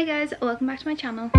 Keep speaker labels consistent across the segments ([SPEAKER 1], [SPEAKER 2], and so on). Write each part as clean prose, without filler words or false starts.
[SPEAKER 1] Hey guys, welcome back to my channel.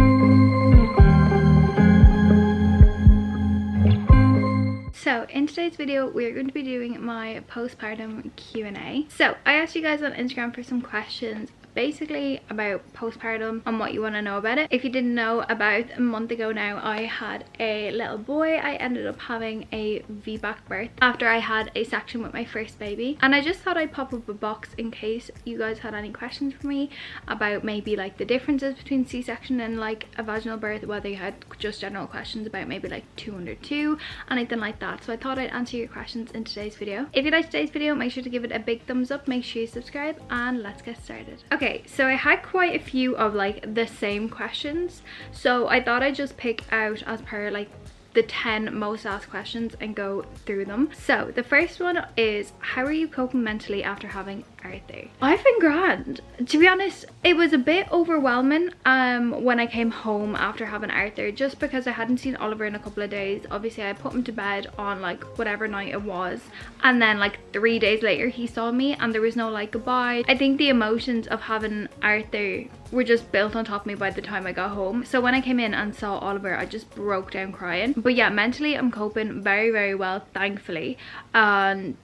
[SPEAKER 1] So in today's video we are going to be doing my postpartum Q&A. So I asked you guys on Instagram for some questions basically about postpartum and what you want to know about it. If you didn't know, about a month ago now I had a little boy. I ended up having a VBAC birth after I had a section with my first baby, and I just thought I'd pop up a box in case you guys had any questions for me about maybe like the differences between C-section and like a vaginal birth, whether you had just general questions about maybe like 2 under 2, anything like that. So I thought I'd answer your questions in today's video. If you liked today's video, make sure to give it a big thumbs up, make sure you subscribe, and let's get started. Okay, so I had quite a few of like the same questions, so I thought I'd just pick out as per like the 10 most asked questions and go through them. So the first one is, how are you coping mentally after having Arthur? I've been grand, to be honest. It was a bit overwhelming when I came home after having Arthur, just because I hadn't seen Oliver in a couple of days. Obviously I put him to bed on like whatever night it was, and then like 3 days later he saw me and there was no like goodbye. I think the emotions of having Arthur were just built on top of me by the time I got home. So when I came in and saw Oliver, I just broke down crying. But yeah, mentally I'm coping very, very well, thankfully. And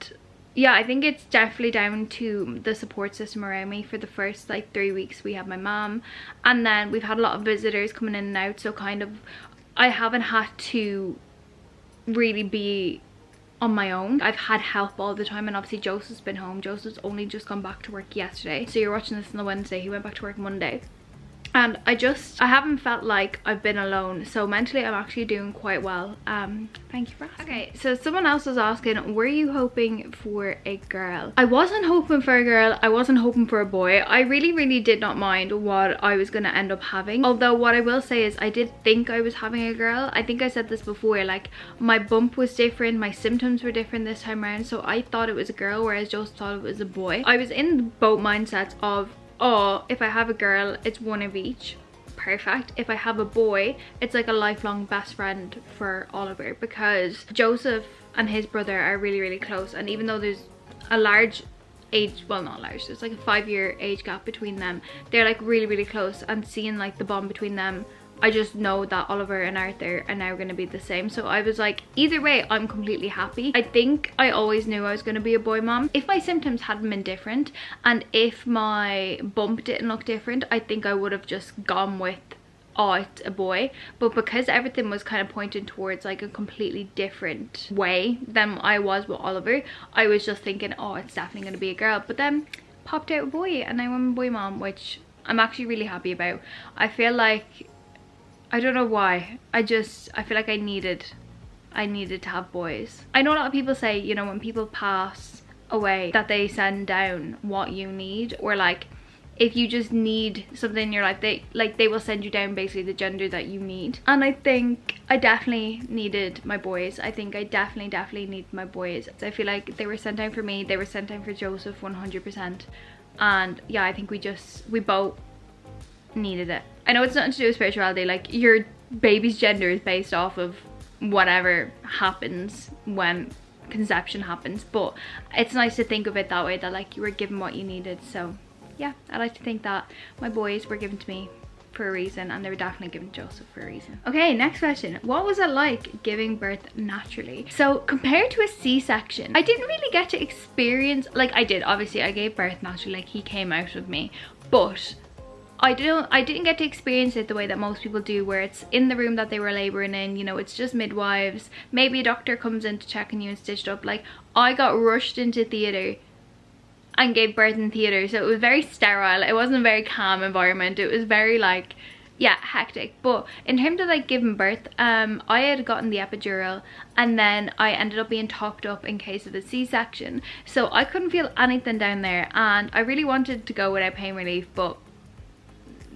[SPEAKER 1] yeah, I think it's definitely down to the support system around me. For the first like 3 weeks we had my mom, and then we've had a lot of visitors coming in and out, so kind of I haven't had to really be on my own. I've had help all the time, and obviously Joseph's been home. Joseph's only just gone back to work yesterday, so you're watching this on the Wednesday. He went back to work Monday, and I haven't felt like I've been alone. So mentally I'm actually doing quite well. Thank you for asking. Okay, so someone else was asking, were you hoping for a girl? I wasn't hoping for a girl, I wasn't hoping for a boy. I really did not mind what I was gonna end up having, although what I will say is I did think I was having a girl. I think I said this before, like my bump was different, my symptoms were different this time around, so I thought it was a girl, whereas Joseph thought it was a boy. I was in both mindsets of, oh, if I have a girl, it's one of each. Perfect. If I have a boy, it's like a lifelong best friend for Oliver, because Joseph and his brother are really close, and even though there's a large age, well, not large, there's like a 5-year age gap between them, they're like really close, and seeing like the bond between them, I just know that Oliver and Arthur are now going to be the same. So I was like, either way I'm completely happy. I think I always knew I was going to be a boy mom. If my symptoms hadn't been different and if my bump didn't look different, I think I would have just gone with, oh, it's a boy. But because everything was kind of pointing towards like a completely different way than I was with Oliver, I was just thinking, oh, it's definitely going to be a girl. But then popped out a boy, and now I'm a boy mom, which I'm actually really happy about. I feel like, I don't know why, I feel like I needed to have boys. I know a lot of people say, you know, when people pass away that they send down what you need, or like if you just need something in your life, they will send you down basically the gender that you need. And I think I definitely needed my boys. I think I definitely need my boys. I feel like they were sent down for me, they were sent down for Joseph 100%. And yeah, I think we both needed it. I know it's nothing to do with spirituality, like your baby's gender is based off of whatever happens when conception happens, but it's nice to think of it that way, that like you were given what you needed. So yeah, I like to think that my boys were given to me for a reason, and they were definitely given to Joseph for a reason. Okay, next question. What was it like giving birth naturally? So compared to a C-section, I didn't really get to experience, like I did, obviously I gave birth naturally, like he came out of me, but I didn't get to experience it the way that most people do, where it's in the room that they were labouring in, you know, it's just midwives, maybe a doctor comes in to check on you and stitched up. Like I got rushed into theatre and gave birth in theatre, so it was very sterile. It wasn't a very calm environment. It was very like, yeah, hectic. But in terms of like giving birth, I had gotten the epidural, and then I ended up being topped up in case of a C-section, so I couldn't feel anything down there, and I really wanted to go without pain relief, but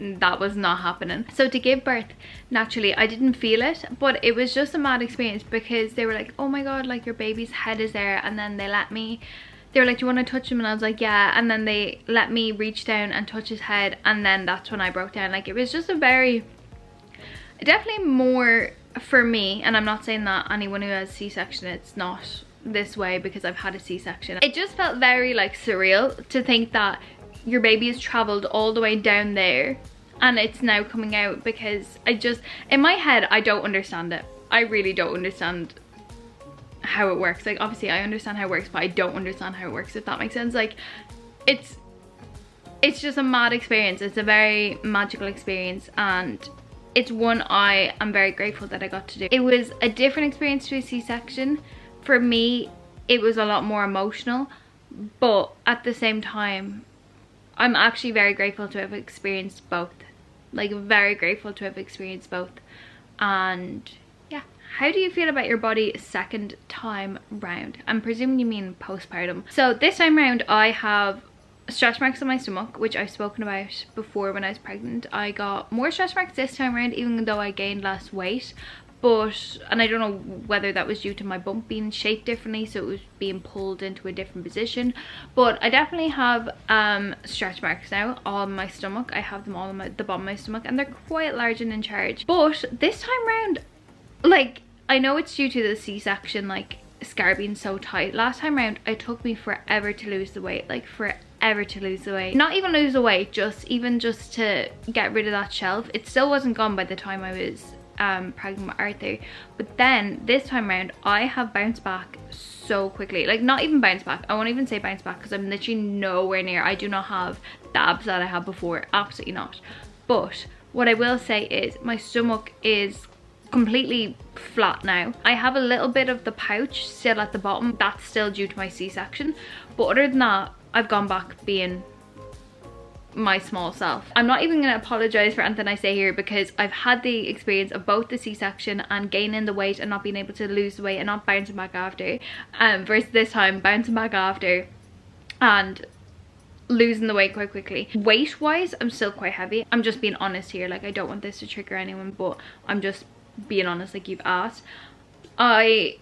[SPEAKER 1] that was not happening. So to give birth naturally, I didn't feel it, but it was just a mad experience, because they were like, oh my god, like your baby's head is there, and then they were like, do you want to touch him? And I was like, yeah. And then they let me reach down and touch his head, and then that's when I broke down. Like it was just definitely more for me, and I'm not saying that anyone who has C-section, it's not this way, because I've had a C-section. It just felt very like surreal to think that your baby has traveled all the way down there and it's now coming out because in my head, I don't understand it. I really don't understand how it works. Like, obviously I understand how it works, but I don't understand how it works, if that makes sense. Like, it's just a mad experience. It's a very magical experience, and it's one I am very grateful that I got to do. It was a different experience to a C-section. For me, it was a lot more emotional, but at the same time, I'm actually very grateful to have experienced both. Like, very grateful to have experienced both. And yeah. How do you feel about your body second time round? I'm presuming you mean postpartum. So this time round, I have stretch marks on my stomach, which I've spoken about before. When I was pregnant, I got more stretch marks this time around, even though I gained less weight. And I don't know whether that was due to my bump being shaped differently, so it was being pulled into a different position, but I definitely have stretch marks now on my stomach. I have them all on the bottom of my stomach, and they're quite large and in charge. But this time round, like, I know it's due to the C-section, like, scar being so tight. Last time round, it took me forever to lose the weight, like forever to lose the weight. Not even lose the weight, just to get rid of that shelf. It still wasn't gone by the time I was pregnant with Arthur. But then this time around, I have bounced back so quickly. Like, not even bounce back, I won't even say bounce back, because I'm literally nowhere near. I do not have the abs that I had before, absolutely not. But what I will say is my stomach is completely flat now. I have a little bit of the pouch still at the bottom. That's still due to my C-section, but other than that, I've gone back being my small self. I'm not even going to apologize for anything I say here, because I've had the experience of both the C-section and gaining the weight and not being able to lose the weight and not bouncing back after, versus this time bouncing back after and losing the weight quite quickly. Weight wise, I'm still quite heavy. I'm just being honest here. Like, I don't want this to trigger anyone, but I'm just being honest, like you've asked. I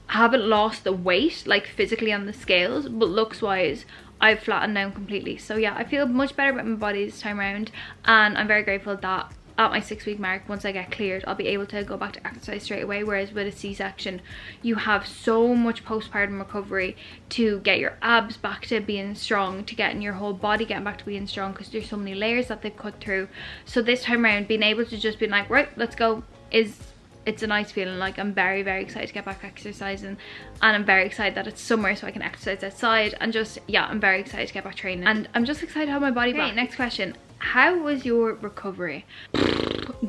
[SPEAKER 1] haven't lost the weight, like physically on the scales, but looks wise, I've flattened down completely. So yeah, I feel much better about my body this time around, and I'm very grateful that at my 6-week mark, once I get cleared, I'll be able to go back to exercise straight away. Whereas with a C-section, you have so much postpartum recovery to get your abs back to being strong, to getting your whole body getting back to being strong, because there's so many layers that they've cut through. So this time around, being able to just be like, right, let's go, it's a nice feeling. Like, I'm very, very excited to get back exercising, and I'm very excited that it's summer so I can exercise outside, and just, yeah, I'm very excited to get back training, and I'm just excited to have my body back. Next question. How was your recovery?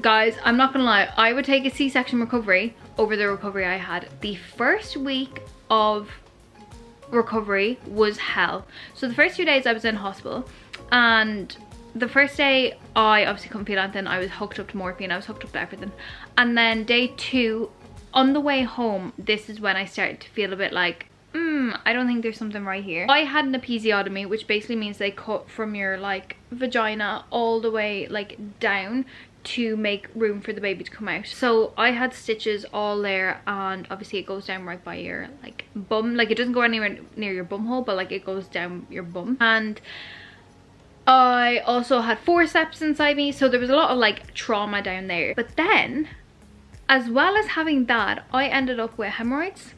[SPEAKER 1] Guys, I'm not gonna lie, I would take a C-section recovery over the recovery I had. The first week of recovery was hell. So the first 2 days I was in hospital, and the first day I obviously couldn't feel anything. I was hooked up to morphine, I was hooked up to everything. And then day 2, on the way home, this is when I started to feel a bit like, I don't think there's something right here. I had an episiotomy, which basically means they cut from your like vagina all the way like down to make room for the baby to come out. So I had stitches all there, and obviously it goes down right by your like bum. Like, it doesn't go anywhere near your bum hole, but like it goes down your bum. And I also had forceps inside me, so there was a lot of like trauma down there. But then, as well as having that, I ended up with hemorrhoids,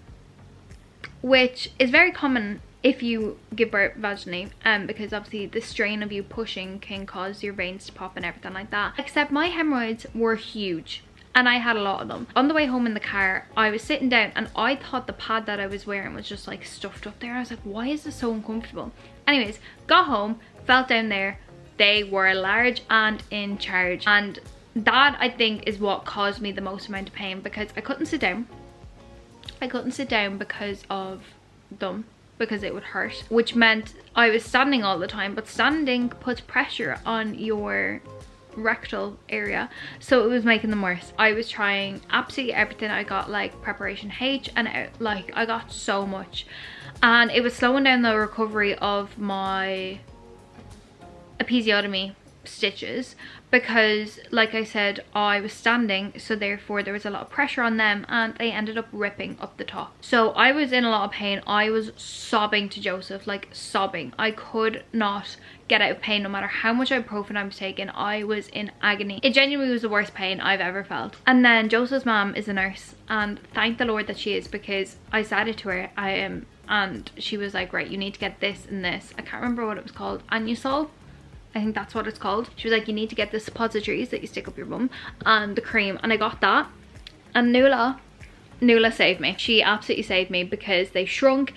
[SPEAKER 1] which is very common if you give birth vaginally, because obviously the strain of you pushing can cause your veins to pop and everything like that. Except my hemorrhoids were huge, and I had a lot of them. On the way home in the car, I was sitting down, and I thought the pad that I was wearing was just like stuffed up there. I was like, why is this so uncomfortable? Anyways, got home, felt down there, they were large and in charge, and that I think is what caused me the most amount of pain, because I couldn't sit down. I couldn't sit down because of them, because it would hurt, which meant I was standing all the time, but standing puts pressure on your rectal area, so it was making them worse. I was trying absolutely everything. I got like preparation H, and like I got so much, and it was slowing down the recovery of my episiotomy stitches, because like I said, I was standing, so therefore there was a lot of pressure on them, and they ended up ripping up the top. So I was in a lot of pain. I was sobbing to Joseph, like sobbing. I could not get out of pain no matter how much ibuprofen I was taking. I was in agony. It genuinely was the worst pain I've ever felt. And then Joseph's mom is a nurse, and thank the Lord that she is, because I said it to her, and she was like, right, you need to get this and this. I can't remember what it was called, Anusol. I think that's what it's called. She was like, you need to get the suppositories that you stick up your bum and the cream, and I got that, and Nuala saved me. She absolutely saved me because they shrunk.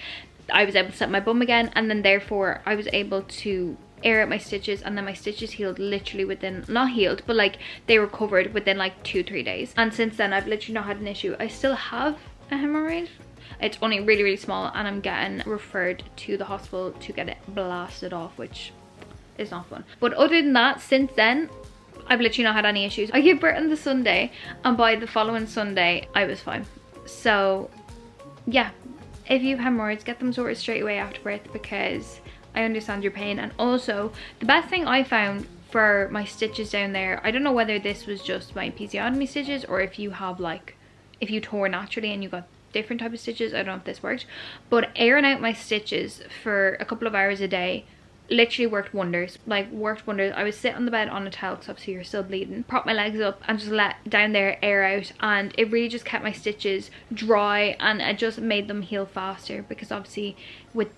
[SPEAKER 1] I was able to set my bum again, and then therefore I was able to air out my stitches, and then my stitches healed literally within, not healed, but like they recovered within like 2-3 days. And since then I've literally not had an issue. I still have a hemorrhoid. It's only really small, and I'm getting referred to the hospital to get it blasted off, which is not fun. But other than that, since then I've literally not had any issues. I gave birth on the Sunday, and by the following Sunday I was fine. So yeah, if you have hemorrhoids, get them sorted straight away after birth, because I understand your pain. And also the best thing I found for my stitches down there, I don't know whether this was just my episiotomy stitches or if you have like, if you tore naturally and you got different type of stitches, I don't know if this worked, but airing out my stitches for a couple of hours a day literally worked wonders. Like worked wonders. I would sit on the bed on a towel because obviously you're still bleeding, prop my legs up and just let down there air out, and it really just kept my stitches dry, and it just made them heal faster, because obviously with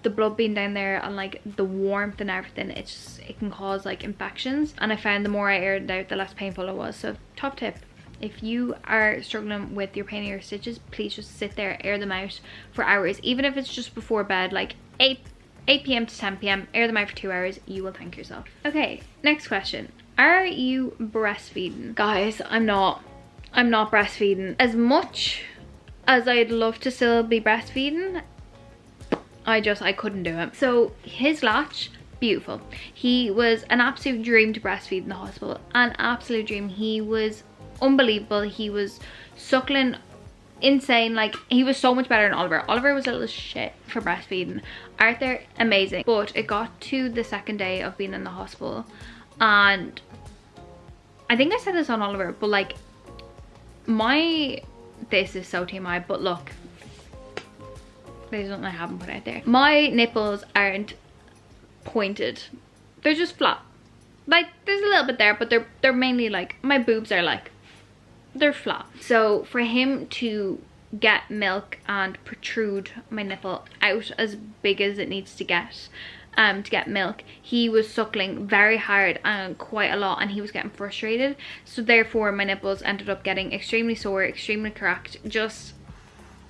[SPEAKER 1] the blood being down there and like the warmth and everything, it can cause like infections. And I found the more I aired it out, the less painful it was. So top tip, if you are struggling with your pain in your stitches, please just sit there, air them out for hours, even if it's just before bed, like 8 p.m. to 10 p.m. air them out for 2 hours. You will thank yourself. Okay, next question. Are you breastfeeding? Guys, I'm not breastfeeding. As much as I'd love to still be breastfeeding, I couldn't do it. So his latch, beautiful. He was an absolute dream to breastfeed in the hospital. An absolute dream. He was unbelievable. He was suckling insane. Like, he was so much better than Oliver. Oliver was a little shit for breastfeeding. Arthur, amazing. But it got to the second day of being in the hospital, and I think I said this on Oliver, but like this is so TMI, but look, there's something I haven't put out there. My nipples aren't pointed, they're just flat. Like there's a little bit there, but they're mainly like, my boobs are like, they're flat. So for him to get milk and protrude my nipple out as big as it needs to get milk, he was suckling very hard and quite a lot, and he was getting frustrated. So therefore my nipples ended up getting extremely sore, extremely cracked. Just,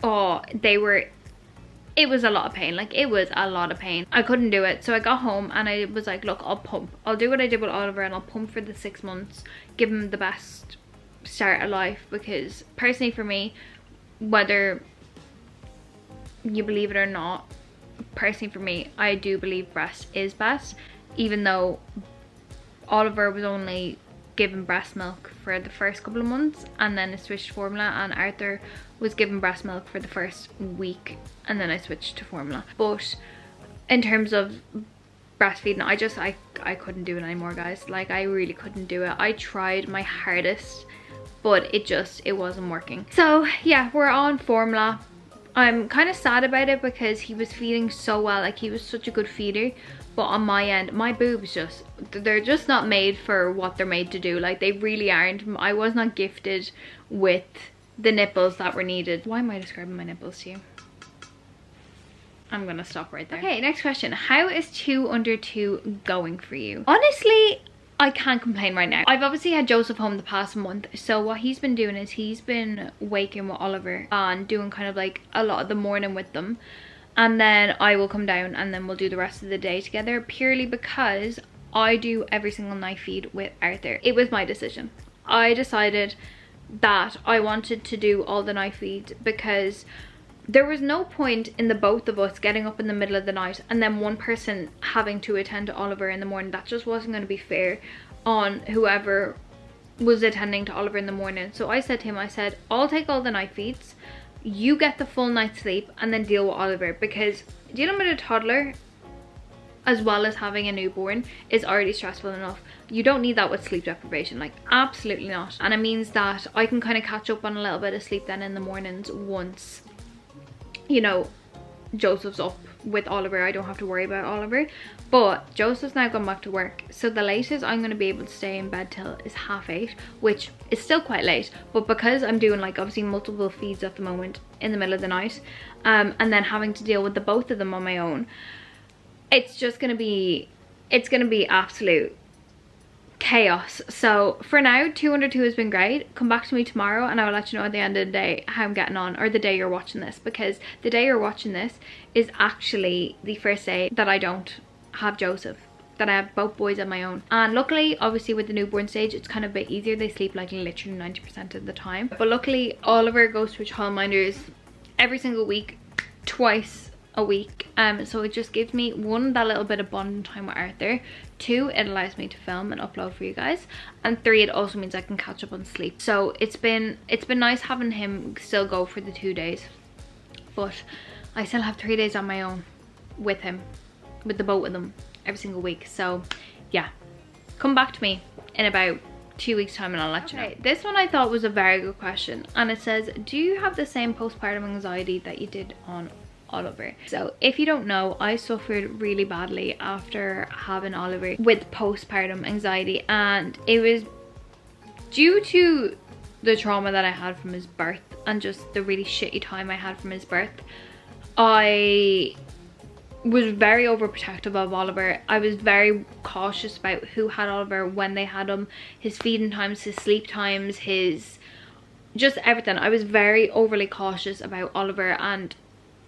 [SPEAKER 1] oh, it was a lot of pain. Like, it was a lot of pain. I couldn't do it. So I got home and I was like, look, I'll pump. I'll do what I did with Oliver, and I'll pump for the 6 months, give him the best start of life. Because personally for me, whether you believe it or not, personally for me, I do believe breast is best. Even though Oliver was only given breast milk for the first couple of months, and then I switched to formula, and Arthur was given breast milk for the first week, and then I switched to formula. But in terms of breastfeeding, I couldn't do it anymore, guys. Like, I really couldn't do it. I tried my hardest, but it wasn't working. So yeah, we're on formula. I'm kind of sad about it because he was feeding so well. Like, he was such a good feeder, but on my end, my boobs they're just not made for what they're made to do. Like, they really aren't. I was not gifted with the nipples that were needed. Why am I describing my nipples to you? I'm gonna stop right there. Okay, next question. How is 2 under 2 going for you? Honestly, I can't complain right now. I've obviously had Joseph home the past month, so what he's been doing is he's been waking with Oliver and doing kind of like a lot of the morning with them, and then I will come down and then we'll do the rest of the day together, purely because I do every single night feed with Arthur. It was my decision. I decided that I wanted to do all the night feeds because there was no point in the both of us getting up in the middle of the night and then one person having to attend to Oliver in the morning. That just wasn't going to be fair on whoever was attending to Oliver in the morning. So I said to him, I said, I'll take all the night feeds, you get the full night's sleep, and then deal with Oliver, because dealing with a toddler as well as having a newborn is already stressful enough. You don't need that with sleep deprivation, like absolutely not. And it means that I can kind of catch up on a little bit of sleep then in the mornings once, you know, Joseph's up with Oliver. I don't have to worry about Oliver. But Joseph's now gone back to work, so the latest I'm going to be able to stay in bed till is 8:30, which is still quite late. But because I'm doing like obviously multiple feeds at the moment in the middle of the night, and then having to deal with the both of them on my own, it's just going to be it's gonna be absolute chaos. So for now, 202 has been great. Come back to me tomorrow and I will let you know at the end of the day how I'm getting on, or the day you're watching this, because the day you're watching this is actually the first day that I don't have Joseph, that I have both boys on my own. And luckily, obviously with the newborn stage, it's kind of a bit easier. They sleep like literally 90% of the time. But luckily Oliver goes to childminders every single week, twice a week, so it just gives me, one, that little bit of bonding time with Arthur, two, it allows me to film and upload for you guys, and three, it also means I can catch up on sleep. So it's been nice having him still go for the 2 days, but I still have 3 days on my own with him, with the both of them every single week. So yeah, come back to me in about 2 weeks time and I'll let you know. This one I thought was a very good question, and it says, do you have the same postpartum anxiety that you did on Oliver? So if you don't know, I suffered really badly after having Oliver with postpartum anxiety, and it was due to the trauma that I had from his birth and just the really shitty time I had from his birth. I was very overprotective of Oliver. I was very cautious about who had Oliver, when they had him, his feeding times, his sleep times, his just everything. I was very overly cautious about Oliver, and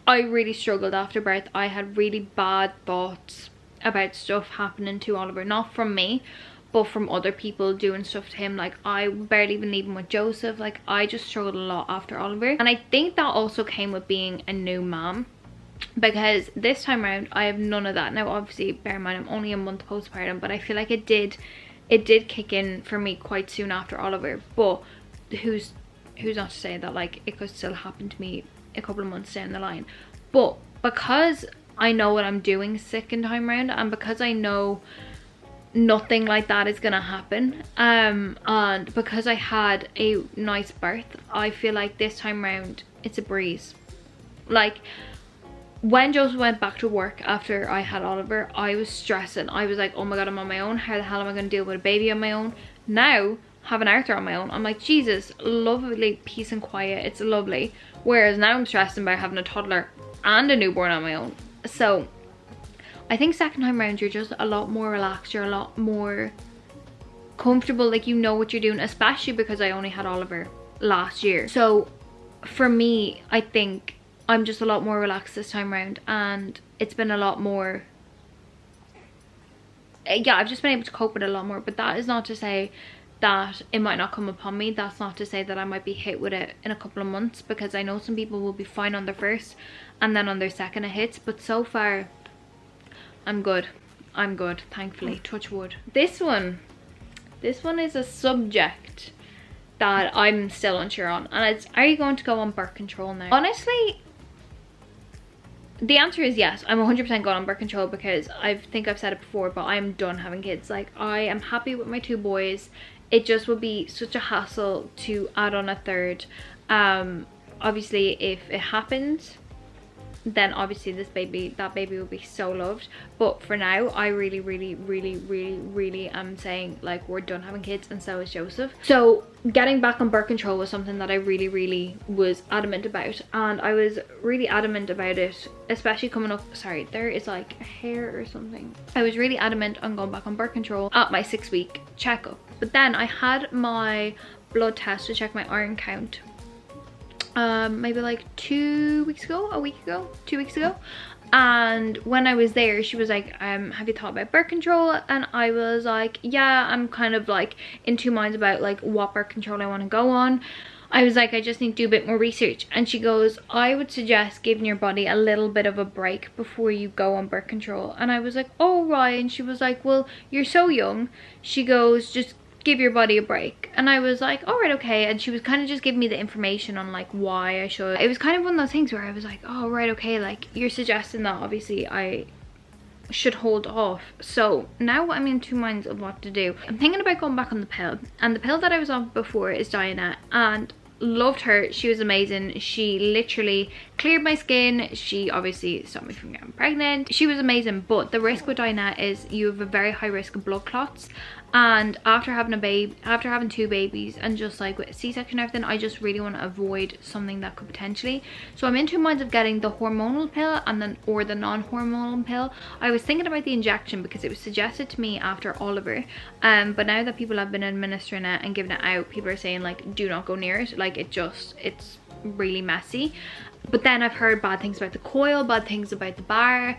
[SPEAKER 1] I really struggled after birth. I had really bad thoughts about stuff happening to Oliver, not from me, but from other people doing stuff to him. Like, I barely even leave him with Joseph. Like, I just struggled a lot after Oliver, and I think that also came with being a new mom, because this time around I have none of that. Now obviously, bear in mind, I'm only a month postpartum, but I feel like it did kick in for me quite soon after Oliver. But who's not to say that like it could still happen to me a couple of months down the line. But because I know what I'm doing second time round, and because I know nothing like that is gonna happen, and because I had a nice birth, I feel like this time round it's a breeze. Like, when Joseph went back to work after I had Oliver, I was stressing. I was like, oh my god, I'm on my own. How the hell am I going to deal with a baby on my own? Now, having Arthur on my own, I'm like, Jesus, lovely peace and quiet. It's lovely. Whereas now I'm stressing about having a toddler and a newborn on my own. So I think second time around, you're just a lot more relaxed. You're a lot more comfortable. Like, you know what you're doing, especially because I only had Oliver last year. So for me, I think I'm just a lot more relaxed this time around, and it's been a lot more, yeah, I've just been able to cope with it a lot more. But that is not to say that it might not come upon me. That's not to say that I might be hit with it in a couple of months, because I know some people will be fine on their first and then on their second it hits. But so far I'm good, thankfully, touch wood. This one is a subject that I'm still unsure on, and it's, are you going to go on birth control now? Honestly, the answer is yes. I'm 100% going on birth control, because I think I've said it before, but I'm done having kids. Like, I am happy with my 2 boys. It just would be such a hassle to add on a third. Obviously, if it happens, then obviously that baby will be so loved. But for now, I really am saying, like, we're done having kids, and so is Joseph. So getting back on birth control was something that I really was adamant about, and I was really adamant about it, especially coming up, sorry, there is like a hair or something. I was really adamant on going back on birth control at my 6-week checkup. But then I had my blood test to check my iron count maybe like 2 weeks ago, 2 weeks ago, and when I was there, she was like, have you thought about birth control? And I was like, yeah, I'm kind of like in 2 minds about like what birth control I want to go on. I was like, I just need to do a bit more research. And she goes, I would suggest giving your body a little bit of a break before you go on birth control. And I was like, oh right. And she was like, well, you're so young. She goes, just give your body a break. And I was like, all right, okay. And she was kind of just giving me the information on like why I should. It was kind of one of those things where I was like, oh right, okay, like you're suggesting that obviously I should hold off. So now I'm in 2 minds of what to do. I'm thinking about going back on the pill, and the pill that I was on before is Diana, and loved her. She was amazing. She literally cleared my skin. She obviously stopped me from getting pregnant. She was amazing, but the risk with Dinette is you have a very high risk of blood clots. And after having after having 2 babies and just like with C-section and everything, I just really want to avoid something that could potentially. So I'm in 2 minds of getting the hormonal pill and then or the non-hormonal pill. I was thinking about the injection because it was suggested to me after Oliver, but now that people have been administering it and giving it out, people are saying like do not go near it, like it's really messy. But then I've heard bad things about the coil, bad things about the bar.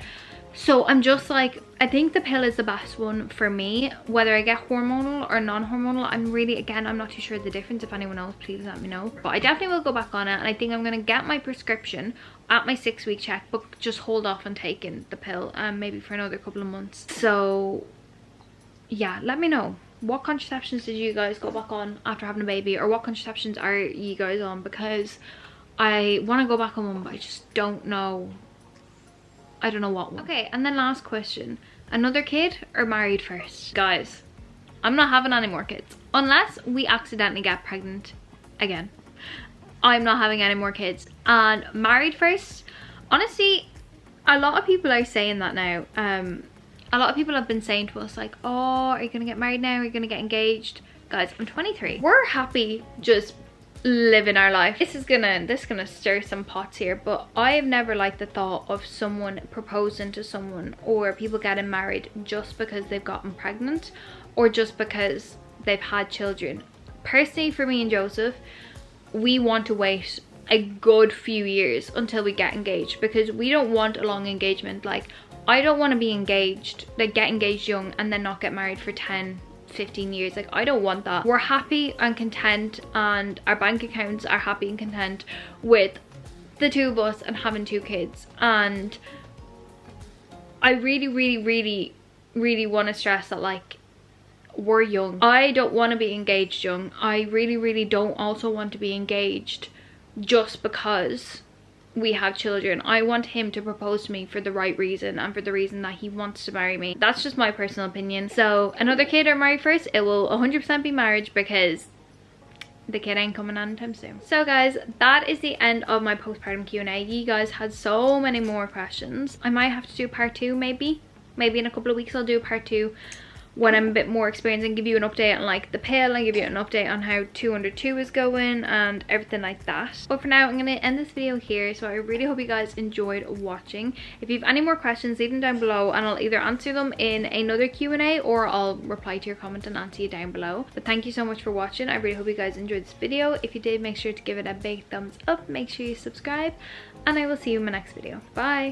[SPEAKER 1] So I'm just like, I think the pill is the best one for me. Whether I get hormonal or non-hormonal, I'm not too sure the difference. If anyone else, please let me know. But I definitely will go back on it, and I think I'm going to get my prescription at my 6-week check, but just hold off on taking the pill maybe for another couple of months. So yeah, let me know. What contraceptions did you guys go back on after having a baby, or what contraceptions are you guys on? Because I want to go back on one, but I just don't know. I don't know what one. Okay, and then last question. Another kid or married first? Guys, I'm not having any more kids. Unless we accidentally get pregnant again. I'm not having any more kids. And married first? Honestly, a lot of people are saying that now. A lot of people have been saying to us like, oh, are you going to get married now? Are you going to get engaged? Guys, I'm 23. We're happy just living our life. This is gonna stir some pots here, but I have never liked the thought of someone proposing to someone or people getting married just because they've gotten pregnant or just because they've had children. Personally, for me and Joseph, we want to wait a good few years until we get engaged, because we don't want a long engagement. Like, I don't want to be engaged, like get engaged young and then not get married for 10-15 years. Like, I don't want that. We're happy and content, and our bank accounts are happy and content with the 2 of us and having 2 kids. And I really want to stress that, like, we're young. I don't want to be engaged young. I really don't also want to be engaged just because we have children. I want him to propose to me for the right reason and for the reason that he wants to marry me. That's just my personal opinion. So another kid or married first, it will 100% be marriage, because the kid ain't coming anytime soon. So guys, that is the end of my postpartum Q&A. You guys had so many more questions. I might have to do part 2 maybe in a couple of weeks. I'll do part 2 when I'm a bit more experienced and give you an update on like the pill and give you an update on how 2 under 2 is going and everything like that. But for now, I'm going to end this video here. So I really hope you guys enjoyed watching. If you have any more questions, leave them down below and I'll either answer them in another Q&A or I'll reply to your comment and answer you down below. But thank you so much for watching. I really hope you guys enjoyed this video. If you did, make sure to give it a big thumbs up. Make sure you subscribe, and I will see you in my next video. Bye!